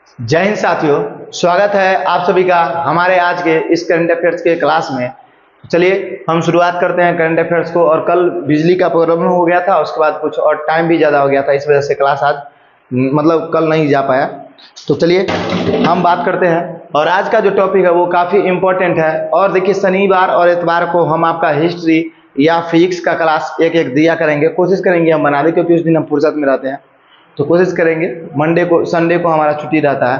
जय हिंद साथियों, स्वागत है आप सभी का हमारे आज के इस करंट अफेयर्स के क्लास में। चलिए हम शुरुआत करते हैं करंट अफेयर्स को। और कल बिजली का प्रॉब्लम हो गया था, उसके बाद कुछ और टाइम भी ज़्यादा हो गया था, इस वजह से क्लास आज मतलब कल नहीं जा पाया। तो चलिए हम बात करते हैं। और आज का जो टॉपिक है वो काफ़ी इम्पोर्टेंट है। और देखिए शनिवार और इतवार को हम आपका हिस्ट्री या फिजिक्स का क्लास एक एक दिया करेंगे, कोशिश करेंगे हम बना दें, क्योंकि उस दिन हम फुर्सत में रहते हैं। तो कोशिश करेंगे। मंडे को संडे को हमारा छुट्टी रहता है।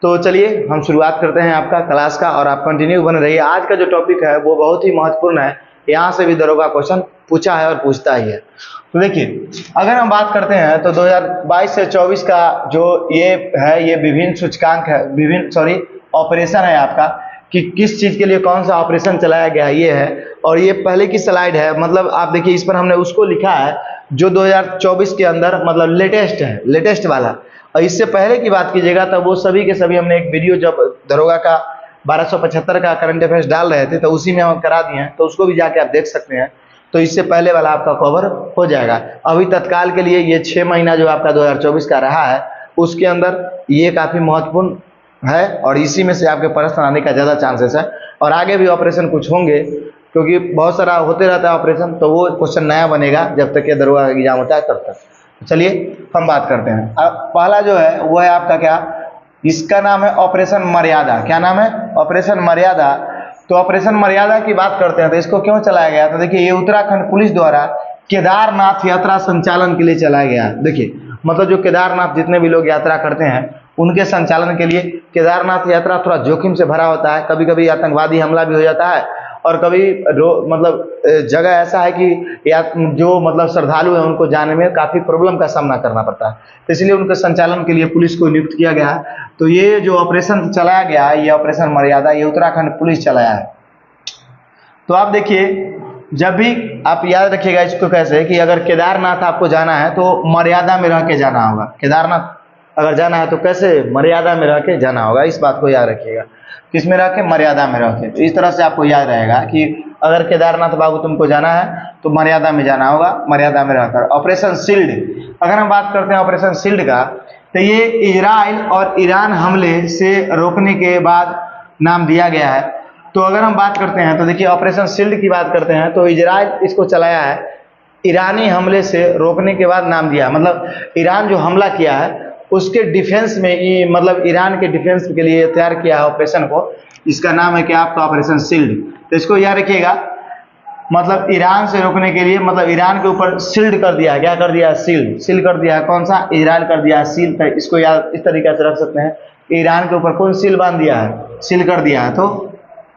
तो चलिए हम शुरुआत करते हैं आपका क्लास का, और आप कंटिन्यू बने रहिए। आज का जो टॉपिक है वो बहुत ही महत्वपूर्ण है, यहाँ से भी दरोगा क्वेश्चन पूछा है और पूछता ही है। तो देखिए अगर हम बात करते हैं तो 2022 से 24 का जो ये है, ये विभिन्न सूचकांक है, विभिन्न ऑपरेशन है आपका, कि किस चीज़ के लिए कौन सा ऑपरेशन चलाया गया है, ये है। और ये पहले की स्लाइड है, मतलब आप देखिए इस पर हमने उसको लिखा है जो 2024 के अंदर मतलब लेटेस्ट है, लेटेस्ट वाला। और इससे पहले की बात कीजिएगा तब वो सभी के सभी हमने एक वीडियो जब दरोगा का 1275 का करंट अफेयर्स डाल रहे थे तो उसी में हम करा दिए हैं, तो उसको भी जाके आप देख सकते हैं। तो इससे पहले वाला आपका कवर हो जाएगा। अभी तत्काल के लिए ये 6 महीना जो आपका 2024 का रहा है उसके अंदर ये काफ़ी महत्वपूर्ण है, और इसी में से आपके प्रश्न आने का ज़्यादा चांसेस है। और आगे भी ऑपरेशन कुछ होंगे, क्योंकि बहुत सारा होते रहता है ऑपरेशन, तो वो क्वेश्चन नया बनेगा जब तक ये दरोगा का एग्जाम होता है तब तक। चलिए हम बात करते हैं। अब पहला जो है वो है आपका क्या, इसका नाम है ऑपरेशन मर्यादा। क्या नाम है? ऑपरेशन मर्यादा। तो ऑपरेशन मर्यादा की बात करते हैं तो इसको क्यों चलाया गया? तो देखिए ये उत्तराखंड पुलिस द्वारा केदारनाथ यात्रा संचालन के लिए चलाया गया। देखिए मतलब जो केदारनाथ जितने भी लोग यात्रा करते हैं उनके संचालन के लिए। केदारनाथ यात्रा थोड़ा जोखिम से भरा होता है, कभी कभी आतंकवादी हमला भी हो जाता है, और कभी मतलब जगह ऐसा है कि या जो मतलब श्रद्धालु हैं उनको जाने में काफ़ी प्रॉब्लम का सामना करना पड़ता है। तो इसलिए उनके संचालन के लिए पुलिस को नियुक्त किया गया है। तो ये जो ऑपरेशन चलाया गया है, ये ऑपरेशन मर्यादा, ये उत्तराखंड पुलिस चलाया है। तो आप देखिए जब भी आप याद रखिएगा इसको कैसे, कि अगर केदारनाथ आपको जाना है तो मर्यादा में रह के जाना होगा। केदारनाथ अगर जाना है तो कैसे? मर्यादा में रह के जाना होगा। इस बात को याद रखिएगा, किस में रह के? मर्यादा में रह के। तो इस तरह से आपको याद रहेगा कि अगर केदारनाथ बाबू तुमको जाना है तो मर्यादा में जाना होगा, मर्यादा में रहकर। ऑपरेशन शील्ड, अगर हम बात करते हैं ऑपरेशन शील्ड का, तो ये इजराइल और ईरान हमले से रोकने के बाद नाम दिया गया है। तो अगर हम बात करते हैं तो देखिए ऑपरेशन शील्ड की बात करते हैं तो इजराइल इसको चलाया है, ईरानी हमले से रोकने के बाद नाम दिया। मतलब ईरान जो हमला किया है उसके डिफेंस में, ये मतलब ईरान के डिफेंस के लिए तैयार किया है ऑपरेशन को। इसका नाम है क्या आपका? Operation shield. तो इसको याद रखिएगा, मतलब ईरान से रोकने के लिए, मतलब ईरान के ऊपर शील्ड कर दिया है। क्या कर दिया है? शील्ड। शील्ड कर दिया है कौन सा? इजराइल कर दिया है शील्ड। तो इसको याद इस तरीके से रख सकते हैं, ईरान के ऊपर कौन शील्ड बांध दिया है? शील्ड कर दिया है, तो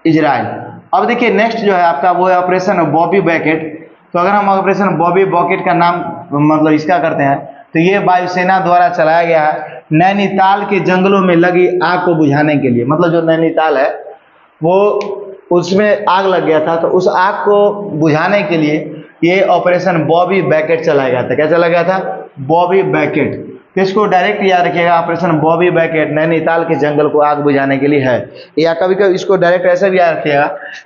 इजराइल। अब देखिए नेक्स्ट जो है आपका वो है ऑपरेशन बॉबी बैकेट। तो अगर हम ऑपरेशन बॉबी बैकेट का नाम मतलब इसका करते हैं तो ये वायुसेना द्वारा चलाया गया है नैनीताल के जंगलों में लगी आग को बुझाने के लिए। मतलब जो नैनीताल है वो उसमें आग लग गया था, तो उस आग को बुझाने के लिए ये ऑपरेशन बॉबी बैकेट चलाया गया था। क्या चलाया गया था? बॉबी बैकेट। तो इसको डायरेक्ट याद रखिएगा, ऑपरेशन बॉबी बैकेट नैनीताल के जंगल को आग बुझाने के लिए है। या कभी कभी इसको डायरेक्ट ऐसे भी याद रखिएगा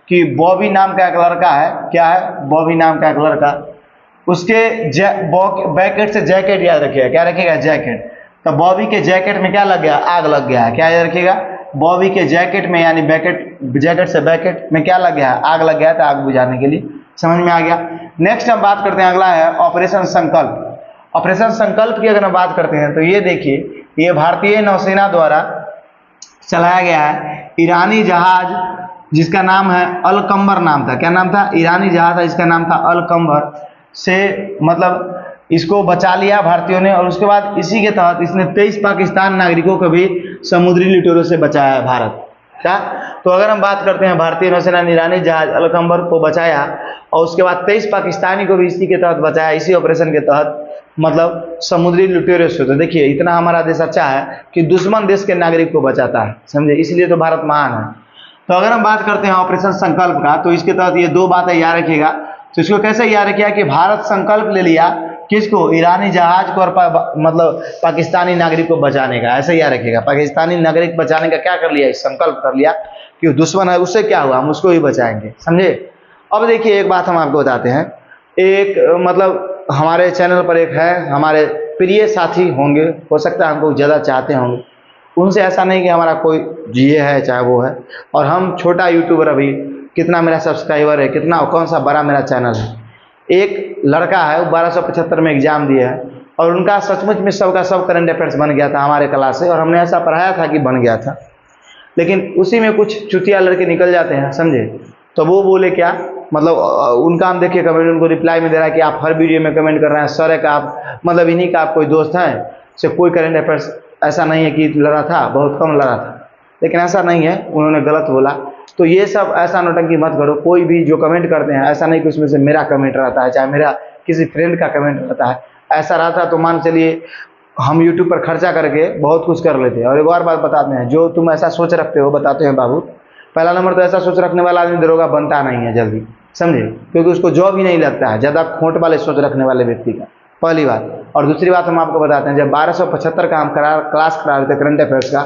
कि बॉबी नाम का एक लड़का है। क्या है? बॉबी नाम का एक लड़का, उसके बैकेट से जैकेट याद रखिएगा। क्या रखिएगा? जैकेट। तो बॉबी के जैकेट में क्या लग गया? आग लग गया है। क्या याद रखिएगा? बॉबी के जैकेट में, यानी जैकेट से बैकेट में क्या लग गया है? आग लग गया था, आग बुझाने के लिए। समझ में आ गया? नेक्स्ट हम बात करते हैं, अगला है ऑपरेशन संकल्प। ऑपरेशन संकल्प की अगर हम बात करते हैं तो ये देखिए ये भारतीय नौसेना द्वारा चलाया गया है। ईरानी जहाज जिसका नाम है अलकंबर नाम था। क्या नाम था? ईरानी जहाज था जिसका नाम था अलकंबर से, मतलब इसको बचा लिया भारतीयों ने। और उसके बाद इसी के तहत इसने 23 पाकिस्तान नागरिकों को भी समुद्री लुटेरों से बचाया है भारत। क्या? तो अगर हम बात करते हैं भारतीय नौसेना ने ईरानी जहाज अलकंबर को बचाया, और उसके बाद 23 पाकिस्तानी को भी इसी के तहत बचाया, इसी ऑपरेशन के तहत, मतलब समुद्री लुटेरों से। तो देखिए इतना हमारा देश अच्छा है कि दुश्मन देश के नागरिक को बचाता है, समझे? इसलिए तो भारत महान है। तो अगर हम बात करते हैं ऑपरेशन संकल्प का, तो इसके तहत ये दो बातें याद रखिएगा। तो इसको कैसे याद रखिएगा कि भारत संकल्प ले लिया, किसको? ईरानी जहाज को, और मतलब पाकिस्तानी नागरिक को बचाने का। ऐसे याद रखिएगा, पाकिस्तानी नागरिक बचाने का क्या कर लिया? संकल्प कर लिया कि दुश्मन है उससे क्या हुआ, हम उसको ही बचाएंगे, समझे? अब देखिए एक बात हम आपको बताते हैं। एक मतलब हमारे चैनल पर एक है, हमारे प्रिय साथी होंगे, हो सकता है हमको ज़्यादा चाहते होंगे, उनसे ऐसा नहीं कि हमारा कोई ये है चाहे वो है, और हम छोटा यूट्यूबर, अभी कितना मेरा सब्सक्राइबर है, कितना कौन सा बड़ा मेरा चैनल है। एक लड़का है वो 1275 में एग्जाम दिया है और उनका सचमुच में सबका सब करंट अफेयर्स बन गया था हमारे क्लास से, और हमने ऐसा पढ़ाया था कि बन गया था। लेकिन उसी में कुछ चुतिया लड़के निकल जाते हैं, समझे। तो वो बोले क्या, मतलब उनका हम देखिए कमेंट, उनको रिप्लाई में दे रहा है कि आप हर वीडियो में कमेंट कर रहे हैं, सर है का आप मतलब इन्हीं का आप कोई दोस्त हैं, से कोई करंट अफेयर्स ऐसा नहीं है कि लड़ा था, बहुत कम लड़ा था। लेकिन ऐसा नहीं है, उन्होंने गलत बोला। तो ये सब ऐसा नौटंकी मत करो। कोई भी जो कमेंट करते हैं, ऐसा नहीं कि उसमें से मेरा कमेंट रहता है, चाहे मेरा किसी फ्रेंड का कमेंट रहता है। ऐसा रहता तो मान चलिए हम यूट्यूब पर खर्चा करके बहुत कुछ कर लेते हैं। और एक और बात बताते हैं, जो तुम ऐसा सोच रखते हो, बताते हैं बाबू, पहला नंबर तो ऐसा सोच रखने वाला आदमी दरोगा बनता नहीं है जल्दी, समझे, क्योंकि उसको जॉब ही नहीं लगता है, ज़्यादा खोट वाले सोच रखने वाले व्यक्ति का, पहली बात। और दूसरी बात हम आपको बताते हैं, जब 1275 का हम क्लास करा रहे थे करंट अफेयर्स का,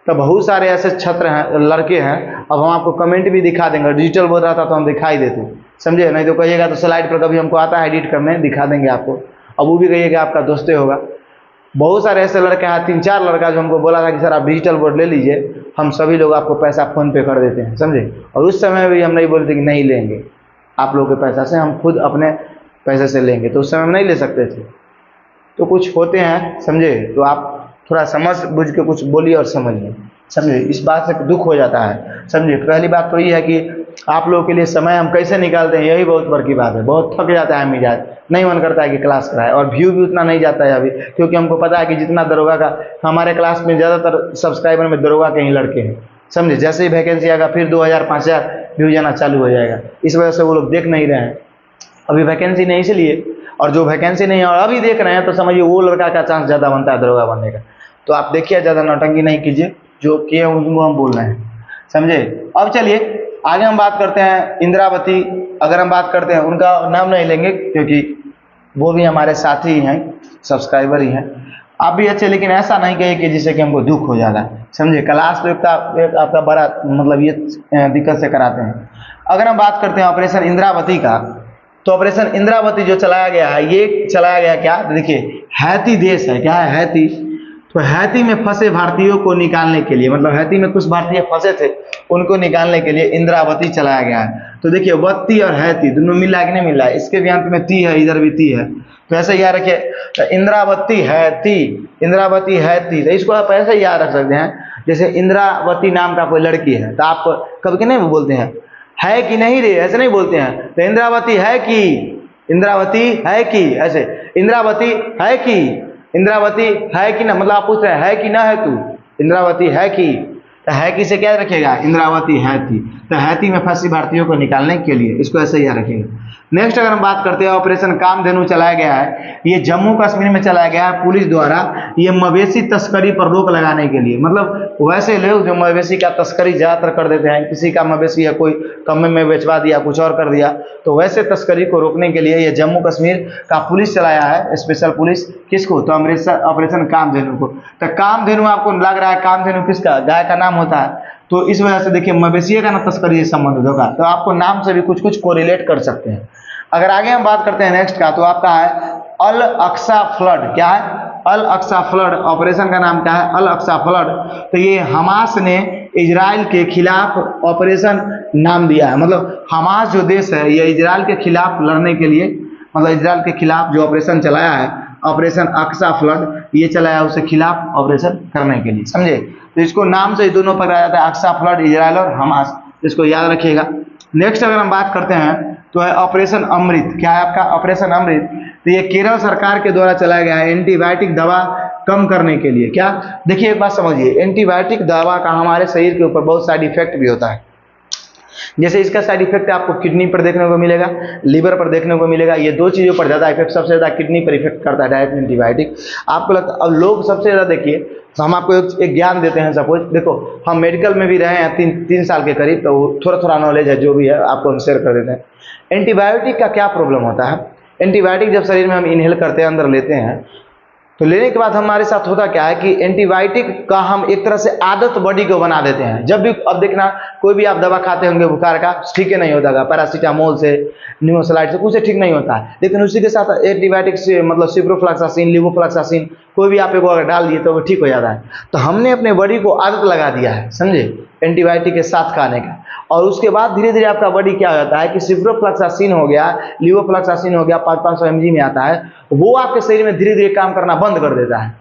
तो बहुत सारे ऐसे छात्र हैं, लड़के हैं, अब हम आपको कमेंट भी दिखा देंगे। डिजिटल बोल रहा था तो हम दिखाई देते, समझे, नहीं तो कहिएगा तो स्लाइड पर कभी हमको आता है एडिट करने, दिखा देंगे आपको। अब वो भी कहिएगा आपका दोस्ते होगा। बहुत सारे ऐसे लड़के हैं, 3-4 लड़का जो हमको बोला था कि सर आप डिजिटल बोर्ड ले लीजिए, हम सभी लोग आपको पैसा फ़ोन पे कर देते हैं, समझे। और उस समय भी हम नहीं बोलते कि नहीं लेंगे आप लोगों के पैसा से, हम खुद अपने पैसे से लेंगे, तो उस समय हम नहीं ले सकते थे। तो कुछ होते हैं, समझे, तो आप थोड़ा समझ बुझ के कुछ बोलिए और समझिए, समझे। इस बात से दुख हो जाता है, समझे। पहली बात तो ये है कि आप लोगों के लिए समय हम कैसे निकालते हैं, यही बहुत बड़ी बात है। बहुत थक जाता है मिजाज, नहीं मन करता है कि क्लास कराए, और व्यू भी उतना नहीं जाता है अभी, क्योंकि हमको पता है कि जितना दरोगा का, हमारे क्लास में ज़्यादातर सब्सक्राइबर में दरोगा के ही लड़के हैं, समझे। जैसे ही वैकेंसी आएगा फिर 2000-5000 व्यू जाना चालू हो जाएगा। इस वजह से वो लोग देख नहीं रहे हैं, अभी वैकेंसी नहीं इसलिए। और जो वैकेंसी नहीं है और अभी देख रहे हैं, तो समझिए वो लड़का का चांस ज़्यादा बनता है दरोगा बनने का। तो आप देखिए, ज़्यादा नौटंकी नहीं कीजिए, जो किए उनको हम बोल रहे हैं, समझे। अब चलिए आगे हम बात करते हैं इंद्रावती। अगर हम बात करते हैं, उनका नाम नहीं लेंगे क्योंकि वो भी हमारे साथी ही हैं, सब्सक्राइबर ही हैं। आप भी अच्छे, लेकिन ऐसा नहीं कहिए कि जिससे कि हमको दुख हो जाता है, समझे। क्लास तो एक आपका बड़ा मतलब ये दिक्कत से कराते हैं। अगर हम बात करते हैं ऑपरेशन इंद्रावती का, तो ऑपरेशन इंद्रावती जो चलाया गया है, ये चलाया गया क्या, देखिए हैती देश है, क्या है हैती। तो हैती में फंसे भारतीयों को निकालने के लिए, मतलब हैती में कुछ भारतीय फंसे थे, उनको निकालने के लिए इंद्रावती चलाया गया है। तो देखिए वत्ती और हैती दोनों मिला कि नहीं मिला, इसके भी अंत में ती है, इधर भी ती है, तो ऐसे याद रखिए। तो इंद्रावती हैती, इंद्रावती हैती, तो इसको आप ऐसे याद रख सकते हैं, जैसे इंद्रावती नाम का कोई लड़की है, तो आप कभी नहीं बोलते हैं है कि नहीं रे, ऐसे नहीं बोलते हैं। तो इंद्रावती है कि, इंद्रावती है कि, ऐसे इंद्रावती है कि, इंद्रावती है कि ना, मतलब आप पूछ रहे हैं है कि ना है तू, इंद्रावती है कि, तो है कि से क्या रखेगा, इंद्रावती हैती। तो हैती में फंसी भारतीयों को निकालने के लिए इसको ऐसे ही रखेगा। नेक्स्ट अगर हम बात करते हैं, ऑपरेशन कामधेनु चलाया गया है, ये जम्मू कश्मीर में चलाया गया है पुलिस द्वारा। ये मवेशी तस्करी पर रोक लगाने के लिए, मतलब वैसे लोग जो मवेशी का तस्करी ज़्यादातर कर देते हैं, किसी का मवेशी है कोई कम में बेचवा दिया, कुछ और कर दिया, तो वैसे तस्करी को रोकने के लिए ये जम्मू कश्मीर का पुलिस चलाया है, स्पेशल पुलिस। किसको, तो अमृतसर ऑपरेशन कामधेनु को। तो कामधेनु आपको लग रहा है कामधेनु किसका, गाय का नाम होता है, तो इस वजह से देखिए मवेशी का ना तस्करी से संबंधित होगा, तो आपको नाम से भी कुछ कुछ कोरिलेट कर सकते हैं। अगर आगे हम बात करते हैं नेक्स्ट का, तो आपका है अल अक्सा फ्लड। क्या है, अल अक्सा फ्लड, ऑपरेशन का नाम क्या है, अल अक्सा फ्लड। तो ये हमास ने इजराइल के खिलाफ ऑपरेशन नाम दिया है, मतलब हमास जो देश है ये इजराइल के खिलाफ लड़ने के लिए, मतलब इजराइल के खिलाफ जो ऑपरेशन चलाया है, ऑपरेशन अक्सा फ्लड, ये चलाया उसके खिलाफ ऑपरेशन करने के लिए, समझे। तो इसको नाम से दोनों पकड़ा जाता है, अक्सा फ्लड, इजराइल और हमास, इसको याद रखिएगा। नेक्स्ट अगर हम बात करते हैं तो है ऑपरेशन अमृत। क्या है आपका, ऑपरेशन अमृत। तो ये केरल सरकार के द्वारा चलाया गया है एंटीबायोटिक दवा कम करने के लिए। क्या, देखिए एक बात समझिए, एंटीबायोटिक दवा का हमारे शरीर के ऊपर बहुत साइड इफेक्ट भी होता है। जैसे इसका साइड इफेक्ट आपको किडनी पर देखने को मिलेगा, लिवर पर देखने को मिलेगा, ये दो चीज़ों पर ज़्यादा इफेक्ट, सबसे ज़्यादा किडनी पर इफेक्ट करता है डायरेक्ट एंटीबायोटिक। आपको लगता, अब लोग सबसे ज़्यादा देखिए, तो हम आपको एक ज्ञान देते हैं। सपोज देखो, हम मेडिकल में भी रहे हैं तीन साल के करीब, तो थोड़ा थोड़ा नॉलेज है, जो भी है आपको हम शेयर कर देते हैं। एंटीबायोटिक का क्या प्रॉब्लम होता है, एंटीबायोटिक जब शरीर में हम इनहेल करते हैं, अंदर लेते हैं, तो लेने के बाद हमारे साथ होता क्या है कि एंटीबायोटिक का हम एक तरह से आदत बॉडी को बना देते हैं। जब भी, अब देखना, कोई भी आप दवा खाते होंगे बुखार का, ठीक है नहीं होता है, पैरासीटामोल से, न्यूमोसाइड से, कुछ ठीक नहीं होता है, लेकिन उसी के साथ एंटीबायोटिक से, मतलब सिप्रोफ्लॉक्सासिन, लिवोफ्लॉक्सासिन, कोई भी आप एक अगर डाल दिए तो वो ठीक हो जाता है। तो हमने अपने बॉडी को आदत लगा दिया है, समझे, एंटीबायोटिक के साथ खाने का, और उसके बाद धीरे धीरे आपका बॉडी क्या हो जाता है कि सिप्रोफ्लॉक्सासिन हो गया, लिवोफ्लॉक्सासिन हो गया, 500 mg में आता है, वो आपके शरीर में धीरे धीरे काम करना बंद कर देता है।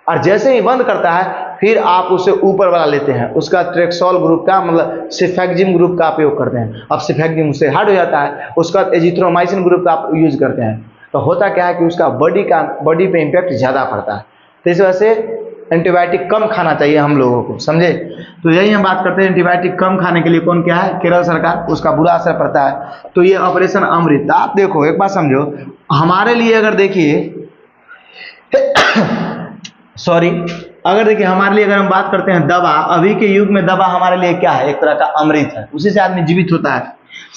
और जैसे ही बंद करता है फिर आप उसे ऊपर वाला लेते हैं, उसका ट्रेक्सोल ग्रुप का मतलब सिफेक्जिम ग्रुप का उपयोग करते हैं। अब सिफेक्जिम उससे हार्ड हो जाता है, उसका एजिथ्रोमाइसिन ग्रुप का आप यूज करते हैं। तो होता क्या है कि उसका बॉडी पे इम्पैक्ट ज़्यादा पड़ता है। तो इस वजह से एंटीबायोटिक कम खाना चाहिए हम लोगों को, समझे। तो यही हम बात करते हैं, एंटीबायोटिक कम खाने के लिए कौन क्या है, केरल सरकार, उसका बुरा असर पड़ता है। तो ये ऑपरेशन अमृत, आप देखो एक बात समझो, हमारे लिए अगर देखिए सॉरी, अगर देखिए हमारे लिए अगर हम बात करते हैं दवा, अभी के युग में दवा हमारे लिए क्या है, एक तरह का अमृत है, उसी से आदमी जीवित होता है,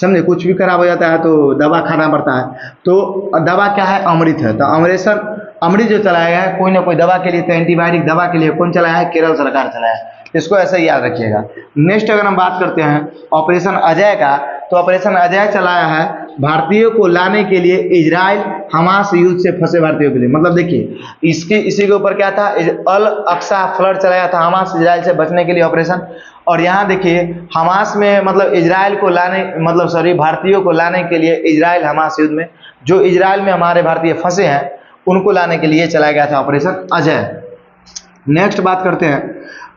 समझे। कुछ भी खराब हो जाता है तो दवा खाना पड़ता है, तो दवा क्या है, अमृत है। तो अमृत जो चलाया गया है कोई ना कोई दवा के लिए, तो एंटीबायोटिक दवा के लिए कौन चलाया है, केरल सरकार चलाया है। इसको ऐसे ही याद रखिएगा। नेक्स्ट अगर हम बात करते हैं ऑपरेशन अजय का, तो ऑपरेशन अजय चलाया है भारतीयों को लाने के लिए इजराइल हमास युद्ध से फंसे भारतीयों के लिए। मतलब देखिए इसी के ऊपर क्या था, अल अक्सा फ्लड चलाया था हमास इजराइल से बचने के लिए ऑपरेशन। और यहाँ देखिए हमास में मतलब इजराइल को लाने मतलब सॉरी भारतीयों को लाने के लिए इजराइल हमास युद्ध में, जो इजराइल में हमारे भारतीय फंसे हैं उनको लाने के लिए चलाया गया था ऑपरेशन अजय। नेक्स्ट बात करते हैं,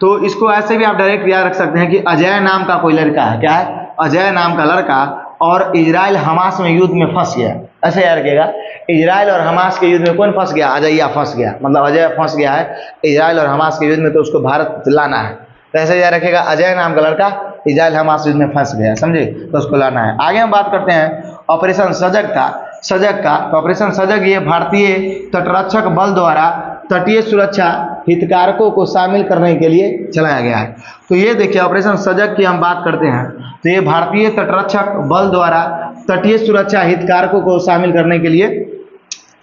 तो इसको ऐसे भी आप डायरेक्ट याद रख सकते हैं कि अजय नाम का कोई लड़का है, क्या है, अजय नाम का लड़का, और इजराइल हमास में युद्ध में फंस गया। ऐसे याद रखिएगा, इजराइल और हमास के युद्ध में कौन फंस गया, अजय फंस गया, मतलब अजय फंस गया है इजराइल और हमास के युद्ध में, तो उसको भारत लाना है। तो ऐसे याद रखिएगा, अजय नाम का लड़का इजराइल हमास युद्ध में फंस गया, समझे, तो उसको लाना है। आगे हम बात करते हैं ऑपरेशन सजग का। तो ऑपरेशन सजग ये भारतीय तटरक्षक बल द्वारा तटीय सुरक्षा हितधारकों को शामिल करने के लिए चलाया गया है। तो ये देखिए ऑपरेशन सजग की हम बात करते हैं, तो ये भारतीय तटरक्षक बल द्वारा तटीय सुरक्षा हितधारकों को शामिल करने के लिए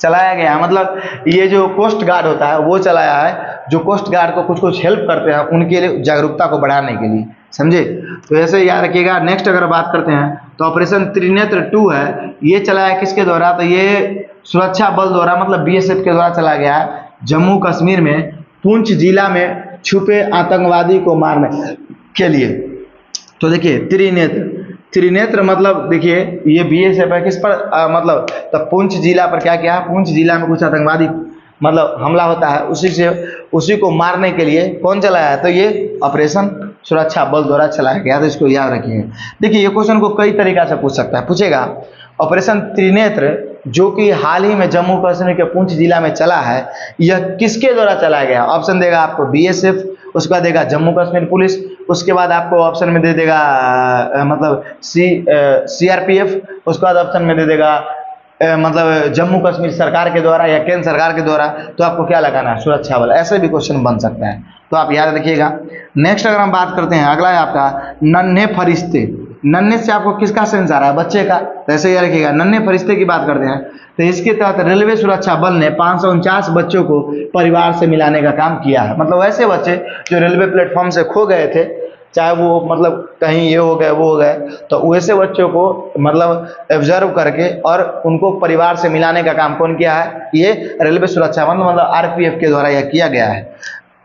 चलाया गया है। मतलब ये जो कोस्ट गार्ड होता है वो चलाया है, जो कोस्ट गार्ड को कुछ हेल्प करते हैं उनके लिए जागरूकता को बढ़ाने के लिए, समझे। तो ऐसे याद रखिएगा। नेक्स्ट अगर बात करते हैं तो ऑपरेशन त्रिनेत्र 2 है, ये चलाया किसके द्वारा, तो ये सुरक्षा बल द्वारा मतलब BSF के द्वारा चलाया गया है जम्मू कश्मीर में पुंछ जिला में छुपे आतंकवादी को मारने के लिए। तो देखिए त्रिनेत्र मतलब देखिए ये BSF है किस पर मतलब तो पुंछ जिला पर क्या किया, पुंछ जिला में कुछ आतंकवादी मतलब हमला होता है, उसी को मारने के लिए कौन चलाया है, तो ये ऑपरेशन सुरक्षा बल द्वारा चलाया गया। तो इसको याद रखिएगा। देखिए ये क्वेश्चन को कई तरीका से पूछ सकता है, पूछेगा ऑपरेशन त्रिनेत्र जो कि हाल ही में जम्मू कश्मीर के पुंछ जिला में चला है, यह किसके द्वारा चलाया गया। ऑप्शन देगा आपको BSF, उसके बाद देगा जम्मू कश्मीर पुलिस, उसके बाद आपको ऑप्शन में दे देगा मतलब CRPF, उसके बाद ऑप्शन में दे देगा मतलब जम्मू कश्मीर सरकार के द्वारा या केंद्र सरकार के द्वारा। तो आपको क्या लगाना है, सुरक्षा बल। ऐसे भी क्वेश्चन बन सकता है, तो आप याद रखिएगा। नेक्स्ट अगर हम बात करते हैं, अगला है आपका नन्हे फरिश्ते। नन्हे से आपको किसका सेंस आ रहा है, बच्चे का, तो ऐसे याद रखिएगा। नन्हे फरिश्ते की बात करते हैं तो इसके तहत रेलवे सुरक्षा बल ने 549 बच्चों को परिवार से मिलाने का काम किया है। मतलब ऐसे बच्चे जो रेलवे प्लेटफॉर्म से खो गए थे, चाहे वो मतलब कहीं ये हो गए वो हो गए, तो वैसे बच्चों को मतलब ऑब्जर्व करके और उनको परिवार से मिलाने का काम कौन किया है, ये रेलवे सुरक्षा बल मतलब RPF के द्वारा यह किया गया है,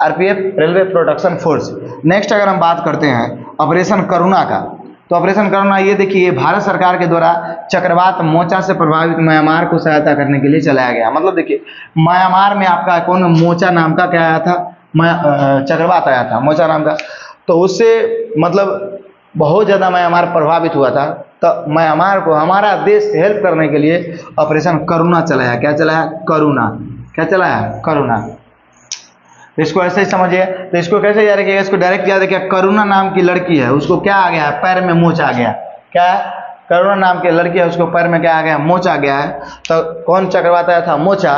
RPF railway protection force. Next अगर हम बात करते हैं ऑपरेशन करुणा का, तो ऑपरेशन करुणा ये देखिए भारत सरकार के द्वारा चक्रवात मोचा से प्रभावित म्यांमार को सहायता करने के लिए चलाया गया। मतलब देखिए म्यांमार में आपका कौन मोचा नाम का क्या आया था, चक्रवात आया था मोचा नाम का, तो उससे मतलब बहुत ज़्यादा म्यांमार प्रभावित हुआ था। तो म्यांमार को हमारा देश हेल्प करने के लिए ऑपरेशन करुणा चलाया। क्या चलाया, करुणा। क्या चलाया, करुणा। इसको ऐसे ही समझिए। तो इसको कैसे याद रखिएगा, इसको डायरेक्ट याद रखिएगा। करुणा नाम की लड़की है, उसको क्या आ गया है, पैर में मोच आ गया। क्या है, करुणा नाम की लड़की है, उसको पैर में क्या आ गया, मोच आ गया है। तो कौन चक्रवात आया था, मोचा,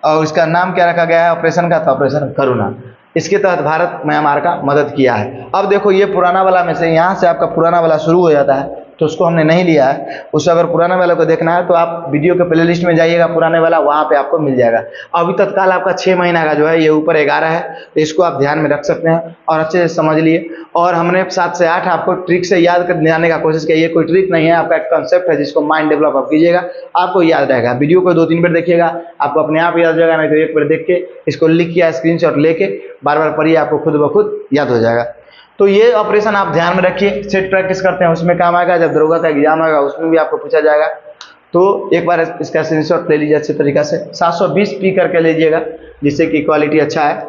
और इसका नाम क्या रखा गया है ऑपरेशन का, तो ऑपरेशन करुणा। इसके तहत भारत म्यांमार का मदद किया है। अब देखो ये पुराना वाला में से, यहाँ से आपका पुराना वाला शुरू हो जाता है, तो उसको हमने नहीं लिया है। उससे अगर पुराने वाले को देखना है तो आप वीडियो के प्लेलिस्ट में जाइएगा, पुराने वाला वहाँ पे आपको मिल जाएगा। अभी तत्काल आपका 6 महीना का जो है ये ऊपर 11 है, तो इसको आप ध्यान में रख सकते हैं और अच्छे से समझ लिए। और हमने 7 से 8 आपको ट्रिक से याद कर जाने का कोशिश किया। ये कोई ट्रिक नहीं है, आपका एक कंसेप्ट है जिसको माइंड डेवलप आप कीजिएगा, आपको याद रहेगा। वीडियो को 2-3 बार देखिएगा, आपको अपने आप याद हो जाएगा, नहीं तो एक बार देख के इसको लिख किया स्क्रीनशॉट लेके बार बार पढ़िए, आपको खुद ब खुद याद हो जाएगा। तो ये ऑपरेशन आप ध्यान में रखिए। सेट प्रैक्टिस करते हैं उसमें काम आएगा, जब दरोगा का एग्जाम आएगा उसमें भी आपको पूछा जाएगा। तो एक बार इसका स्क्रीनशॉट ले लीजिए अच्छे तरीका से, 720p करके लीजिएगा जिससे कि क्वालिटी अच्छा है।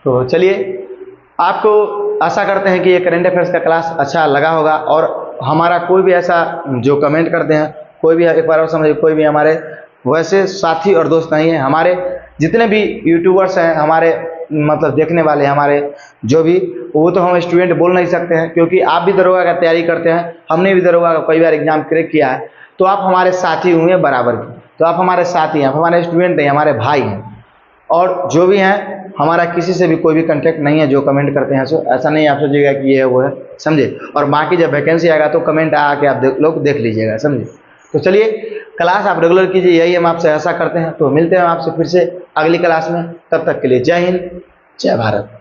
तो चलिए, आपको आशा करते हैं कि ये करंट अफेयर्स का क्लास अच्छा लगा होगा। और हमारा कोई भी ऐसा जो कमेंट करते हैं, कोई भी, एक बार और समझिए, कोई भी हमारे वैसे साथी और दोस्त नहीं है। हमारे जितने भी यूट्यूबर्स हैं, हमारे मतलब देखने वाले हमारे जो भी, वो तो हम स्टूडेंट बोल नहीं सकते हैं, क्योंकि आप भी दरोगा का तैयारी करते हैं, हमने भी दरोगा का कई बार एग्जाम क्रैक किया है। तो आप हमारे साथी हुए बराबर की, तो आप हमारे साथी हैं, आप हमारे स्टूडेंट नहीं, हमारे भाई हैं। और जो भी हैं, हमारा किसी से भी कोई भी कांटेक्ट नहीं है जो कमेंट करते हैं। सो ऐसा नहीं आप सोचिएगा कि ये है वो है, समझे। और बाकी जब वैकेंसी आएगा तो कमेंट आके आप लोग देख लीजिएगा, समझे। तो चलिए, क्लास आप रेगुलर कीजिए, यही हम आपसे आशा करते हैं। तो मिलते हैं आपसे फिर से अगली क्लास में, तब तक के लिए जय हिंद, जय भारत।